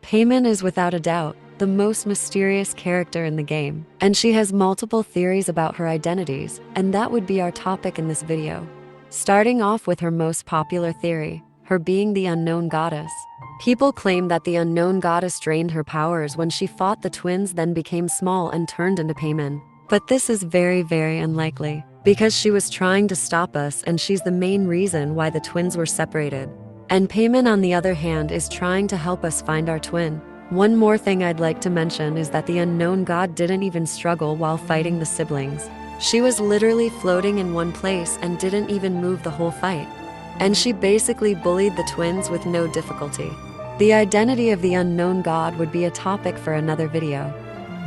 Paimon is without a doubt the most mysterious character in the game, and she has multiple theories about her identities, and that would be our topic in this video. Starting off with her most popular theory, her being the unknown goddess. People claim that the unknown goddess drained her powers when she fought the twins, then became small and turned into Paimon. But this is very, very unlikely, because she was trying to stop us and she's the main reason why the twins were separated. And Paimon, on the other hand, is trying to help us find our twin. One more thing I'd like to mention is that the unknown god didn't even struggle while fighting the siblings. She was literally floating in one place and didn't even move the whole fight. And she basically bullied the twins with no difficulty. The identity of the unknown god would be a topic for another video.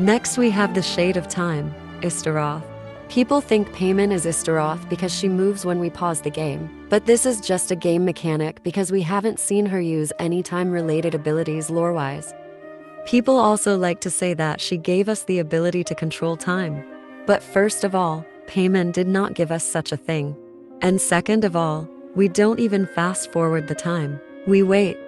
Next we have the Shade of Time, Istaroth. People think Paimon is Istaroth because she moves when we pause the game, but this is just a game mechanic because we haven't seen her use any time-related abilities lore-wise. People also like to say that she gave us the ability to control time. But first of all, Paimon did not give us such a thing. And second of all, we don't even fast-forward the time. We wait.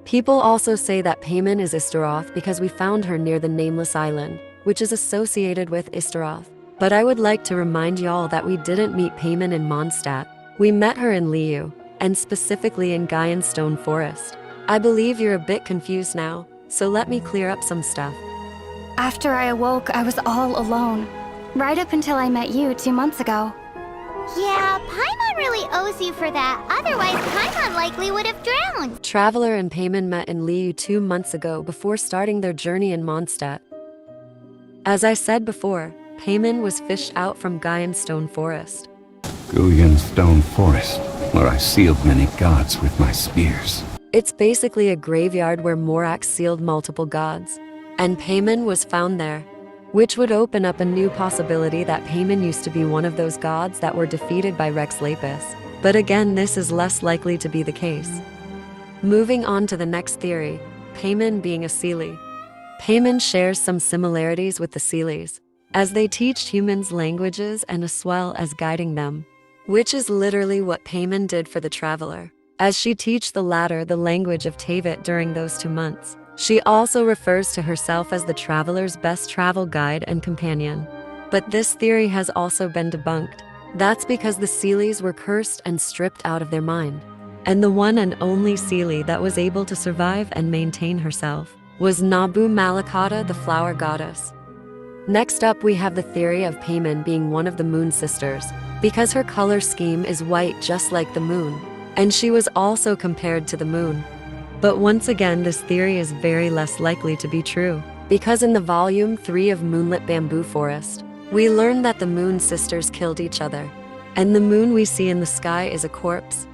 People also say that Paimon is Istaroth because we found her near the Nameless Island, which is associated with Istaroth. But I would like to remind y'all that we didn't meet Paimon in Mondstadt. We met her in Liu, and specifically in Gaianstone Forest. I believe you're a bit confused now, so let me clear up some stuff. After I awoke, I was all alone. Right up until I met you 2 months ago. Yeah, Paimon really owes you for that. Otherwise, Paimon likely would have drowned. Traveler and Paimon met in Liu 2 months ago before starting their journey in Mondstadt. As I said before, Paimon was fished out from Gaianstone Forest. Gaianstone Forest, where I sealed many gods with my spears. It's basically a graveyard where Morax sealed multiple gods. And Paimon was found there, which would open up a new possibility that Paimon used to be one of those gods that were defeated by Rex Lapis. But again, this is less likely to be the case. Moving on to the next theory, Paimon being a Seelie. Paimon shares some similarities with the Seelies, as they teach humans languages and as well as guiding them, which is literally what Paimon did for the Traveler, as she teach the latter the language of Teyvat during those 2 months. She also refers to herself as the Traveler's best travel guide and companion. But this theory has also been debunked. That's because the Seelies were cursed and stripped out of their mind. And the one and only Seelie that was able to survive and maintain herself was Nabu Malakata, the flower goddess. Next up, we have the theory of Paimon being one of the Moon Sisters, because her color scheme is white just like the moon, and she was also compared to the moon. But once again, this theory is very less likely to be true, because in the Volume 3 of Moonlit Bamboo Forest, we learn that the Moon Sisters killed each other, and the moon we see in the sky is a corpse.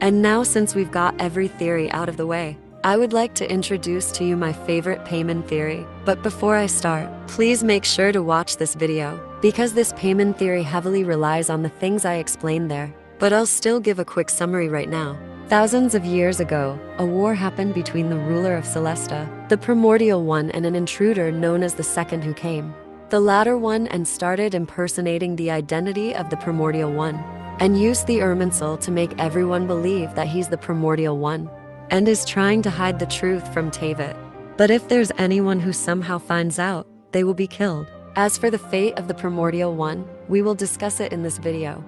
And now, since we've got every theory out of the way, I would like to introduce to you my favorite Paimon theory. But before I start, please make sure to watch this video, because this Paimon theory heavily relies on the things I explained there. But I'll still give a quick summary right now. Thousands of years ago, a war happened between the ruler of Celestia, the Primordial One, and an intruder known as the Second Who Came. The latter one and started impersonating the identity of the Primordial One, and used the Irminsul to make everyone believe that he's the Primordial One, and is trying to hide the truth from Teyvat. But if there's anyone who somehow finds out, they will be killed. As for the fate of the Primordial One, we will discuss it in this video.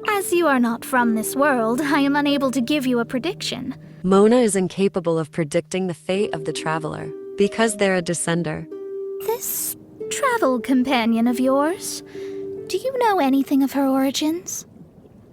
As you are not from this world, I am unable to give you a prediction. Mona is incapable of predicting the fate of the Traveler, because they're a descender. This travel companion of yours, do you know anything of her origins?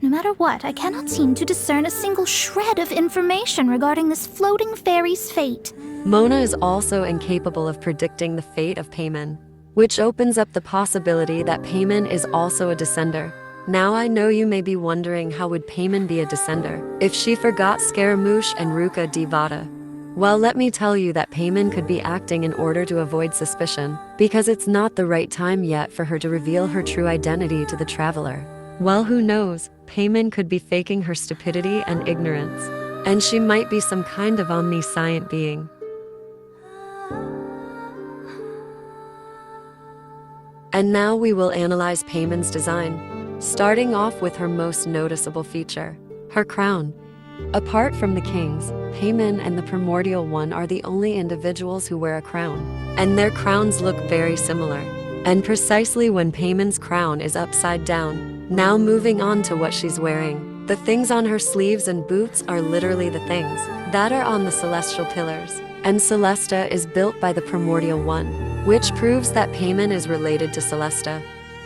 No matter what, I cannot seem to discern a single shred of information regarding this floating fairy's fate. Mona is also incapable of predicting the fate of Paimon, which opens up the possibility that Paimon is also a descender. Now I know you may be wondering, how would Paimon be a descender if she forgot Scaramouche and Ruka di Vada? Well, let me tell you that Paimon could be acting in order to avoid suspicion, because it's not the right time yet for her to reveal her true identity to the Traveler. Well, who knows, Paimon could be faking her stupidity and ignorance, and she might be some kind of omniscient being. And now we will analyze Paimon's design, starting off with her most noticeable feature, her crown. Apart from the kings, Paimon and the Primordial One are the only individuals who wear a crown, and their crowns look very similar. And precisely when Paimon's crown is upside down. Now moving on to what she's wearing. The things on her sleeves and boots are literally the things that are on the celestial pillars. And Celestia is built by the Primordial One, which proves that Paimon is related to Celestia.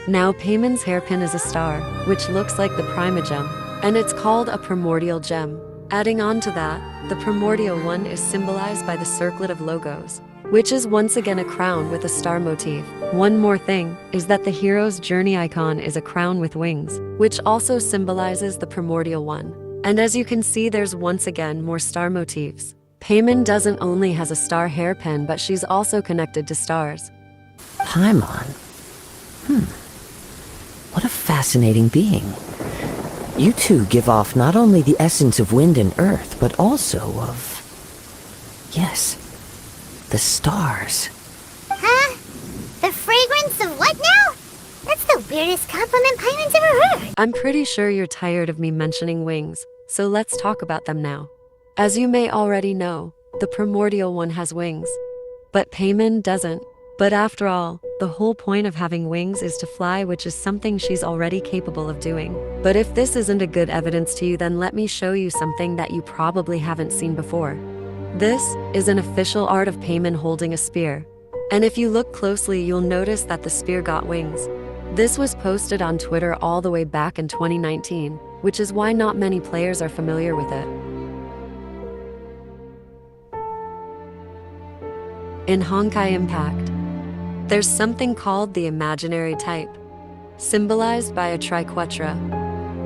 Now Paimon's hairpin is a star, which looks like the Primogem, and it's called a Primordial Gem. Adding on to that, the Primordial One is symbolized by the circlet of logos, which is once again a crown with a star motif. One more thing is that the hero's journey icon is a crown with wings, which also symbolizes the Primordial One. And as you can see, there's once again more star motifs. Paimon doesn't only has a star hairpin, but she's also connected to stars. Paimon? What a fascinating being. You two give off not only the essence of wind and earth, but also of... yes, the stars. Huh? The fragrance of what now? That's the weirdest compliment Paimon's ever heard. I'm pretty sure you're tired of me mentioning wings, so let's talk about them now. As you may already know, the Primordial One has wings, but Paimon doesn't. But after all, the whole point of having wings is to fly, which is something she's already capable of doing. But if this isn't a good evidence to you, then let me show you something that you probably haven't seen before. This is an official art of Paimon holding a spear. And if you look closely, you'll notice that the spear got wings. This was posted on Twitter all the way back in 2019, which is why not many players are familiar with it. In Honkai Impact, there's something called the imaginary type, symbolized by a Triquetra.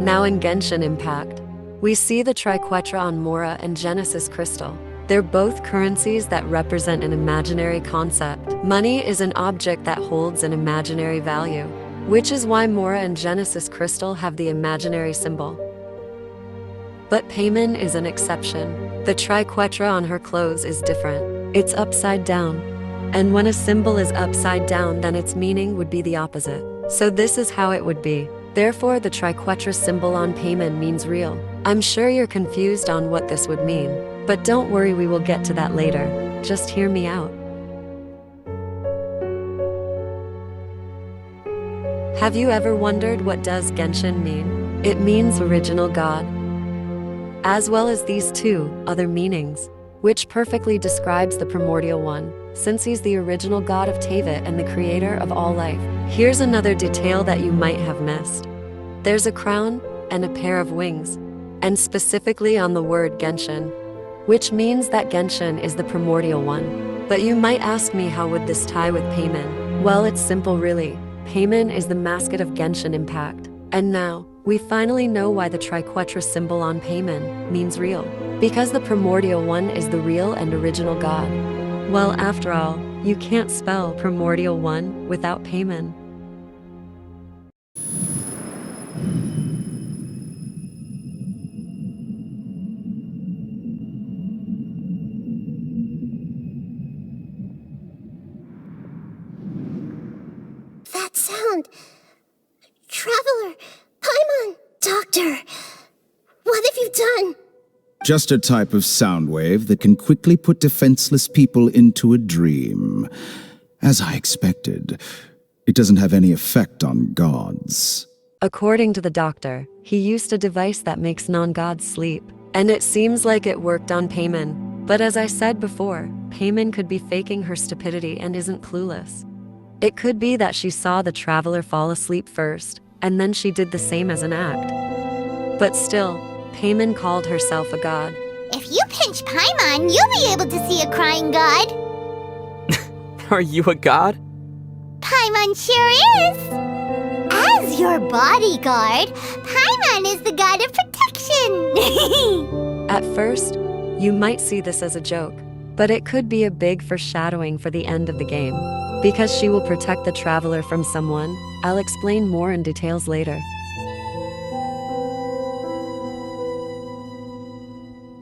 Now in Genshin Impact, we see the Triquetra on Mora and Genesis Crystal. They're both currencies that represent an imaginary concept. Money is an object that holds an imaginary value, which is why Mora and Genesis Crystal have the imaginary symbol. But Paimon is an exception. The Triquetra on her clothes is different. It's upside down. And when a symbol is upside down, then its meaning would be the opposite. So this is how it would be. Therefore, the Triquetra symbol on Paimon means real. I'm sure you're confused on what this would mean, but don't worry, we will get to that later. Just hear me out. Have you ever wondered what does Genshin mean? It means original God, as well as these two other meanings, which perfectly describes the Primordial One, since he's the original god of Teyvat and the creator of all life. Here's another detail that you might have missed. There's a crown and a pair of wings, and specifically on the word Genshin, which means that Genshin is the Primordial One. But you might ask me, how would this tie with Paimon? Well, it's simple really. Paimon is the mascot of Genshin Impact. And now, we finally know why the Triquetra symbol on Paimon means real. Because the Primordial One is the real and original god. Well, after all, you can't spell Primordial One without Paimon. That sound. Traveler, Paimon, Doctor, what have you done? Just a type of sound wave that can quickly put defenseless people into a dream. As I expected, it doesn't have any effect on gods. According to the doctor, he used a device that makes non-gods sleep, and it seems like it worked on Paimon. But as I said before, Paimon could be faking her stupidity and isn't clueless. It could be that she saw the traveler fall asleep first, and then she did the same as an act. But still, Paimon called herself a god. If you pinch Paimon, you'll be able to see a crying god. Are you a god? Paimon sure is. As your bodyguard, Paimon is the god of protection. At first, you might see this as a joke, but it could be a big foreshadowing for the end of the game. Because she will protect the traveler from someone. I'll explain more in details later.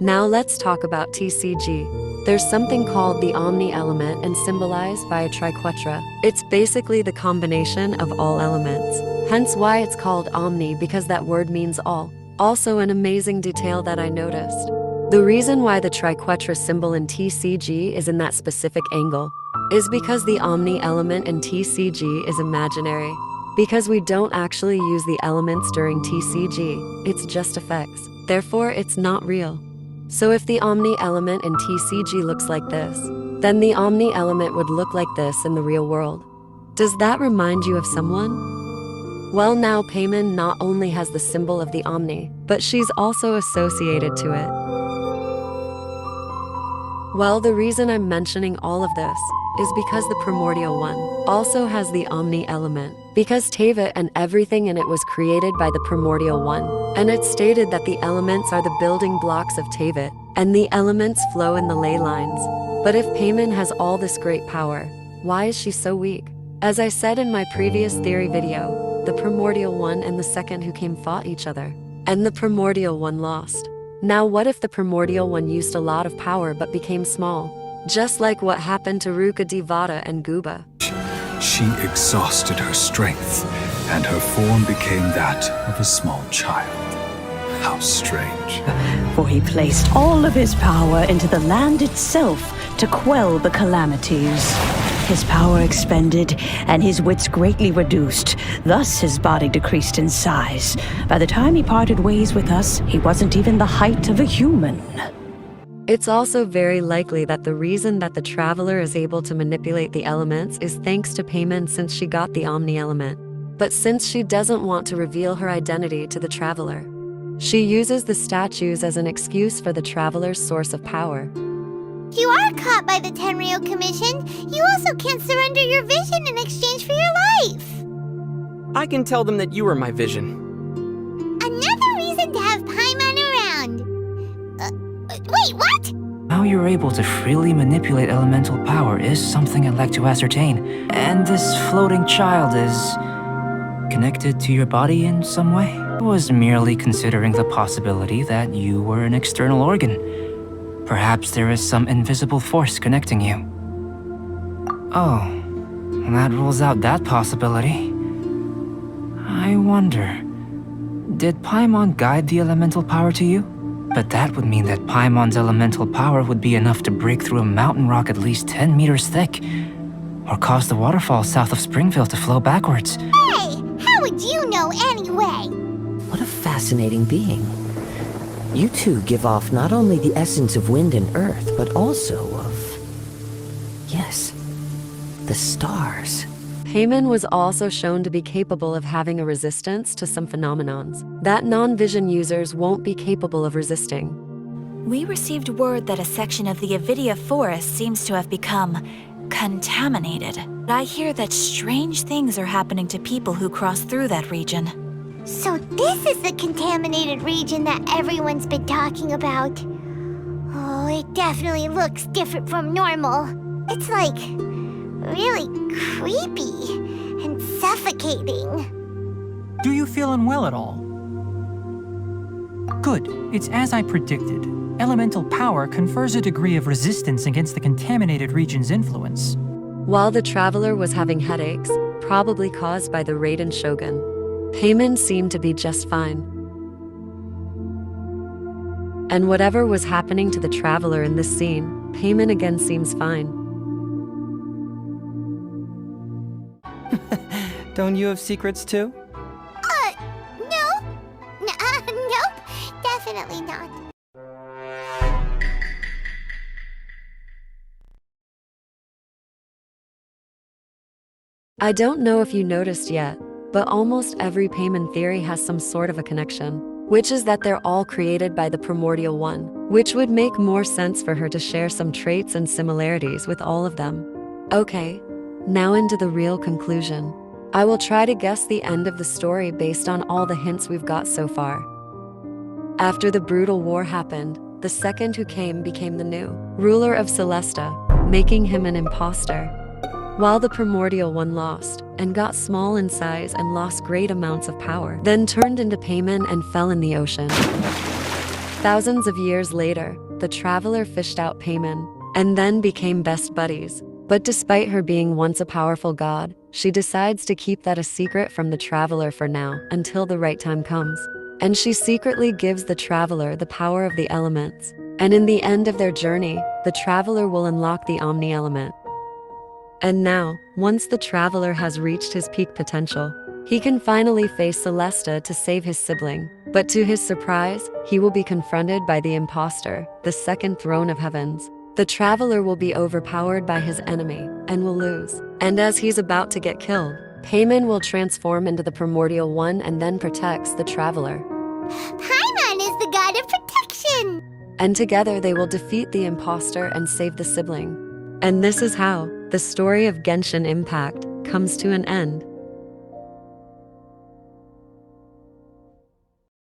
Now let's talk about TCG. There's something called the Omni element and symbolized by a Triquetra. It's basically the combination of all elements. Hence why it's called Omni, because that word means all. Also an amazing detail that I noticed. The reason why the Triquetra symbol in TCG is in that specific angle is because the Omni element in TCG is imaginary. Because we don't actually use the elements during TCG, it's just effects. Therefore, it's not real. So if the Omni element in TCG looks like this, then the Omni element would look like this in the real world. Does that remind you of someone? Well, now Paimon not only has the symbol of the Omni, but she's also associated to it. Well, the reason I'm mentioning all of this is because the Primordial one also has the Omni element, because Teyvat and everything in it was created by the Primordial one, and it's stated that the elements are the building blocks of Teyvat, and the elements flow in the ley lines. But if Paimon has all this great power, why is she so weak? As I said in my previous theory video, the Primordial one and the second who came fought each other, and the Primordial one lost. Now what if the Primordial one used a lot of power but became small? Just like what happened to Ruka Divata and Guba. She exhausted her strength, and her form became that of a small child. How strange. For he placed all of his power into the land itself to quell the calamities. His power expended, and his wits greatly reduced. Thus his body decreased in size. By the time he parted ways with us, he wasn't even the height of a human. It's also very likely that the reason that the Traveler is able to manipulate the elements is thanks to Paimon, since she got the Omni element. But since she doesn't want to reveal her identity to the Traveler, she uses the statues as an excuse for the Traveler's source of power. If you are caught by the Tenryou Commission, you also can't surrender your vision in exchange for your life. I can tell them that you are my vision. Another reason to have Paimon around. Wait, what? How you're able to freely manipulate elemental power is something I'd like to ascertain. And this floating child is connected to your body in some way? I was merely considering the possibility that you were an external organ. Perhaps there is some invisible force connecting you. Oh, that rules out that possibility. I wonder, did Paimon guide the elemental power to you? But that would mean that Paimon's elemental power would be enough to break through a mountain rock at least 10 meters thick, or cause the waterfall south of Springville to flow backwards. Hey, how would you know anyway? What a fascinating being. You two give off not only the essence of wind and earth, but also of... yes, the stars. Paimon was also shown to be capable of having a resistance to some phenomenons that non-vision users won't be capable of resisting. We received word that a section of the Avidia forest seems to have become contaminated. I hear that strange things are happening to people who cross through that region. So this is the contaminated region that everyone's been talking about. Oh, it definitely looks different from normal. It's like really creepy and suffocating. Do you feel unwell at all? Good. It's as I predicted. Elemental power confers a degree of resistance against the contaminated region's influence. While the Traveler was having headaches, probably caused by the Raiden Shogun, Paimon seemed to be just fine. And whatever was happening to the Traveler in this scene, Paimon again seems fine. Don't you have secrets too? No. Nope. Definitely not. I don't know if you noticed yet, but almost every Paimon theory has some sort of a connection, which is that they're all created by the Primordial One, which would make more sense for her to share some traits and similarities with all of them. Okay, now into the real conclusion. I will try to guess the end of the story based on all the hints we've got so far. After the brutal war happened, the second who came became the new ruler of Celestia, making him an imposter. While the Primordial One lost, and got small in size and lost great amounts of power, then turned into Paimon and fell in the ocean. Thousands of years later, the traveler fished out Paimon, and then became best buddies. But despite her being once a powerful god, she decides to keep that a secret from the traveler for now, until the right time comes. And she secretly gives the traveler the power of the elements. And in the end of their journey, the traveler will unlock the Omni element. And now, once the traveler has reached his peak potential, he can finally face Celestia to save his sibling. But to his surprise, he will be confronted by the imposter, the second throne of heavens. The traveler will be overpowered by his enemy, and will lose. And as he's about to get killed, Paimon will transform into the Primordial One and then protects the traveler. Paimon is the god of protection! And together they will defeat the imposter and save the sibling. And this is how the story of Genshin Impact comes to an end.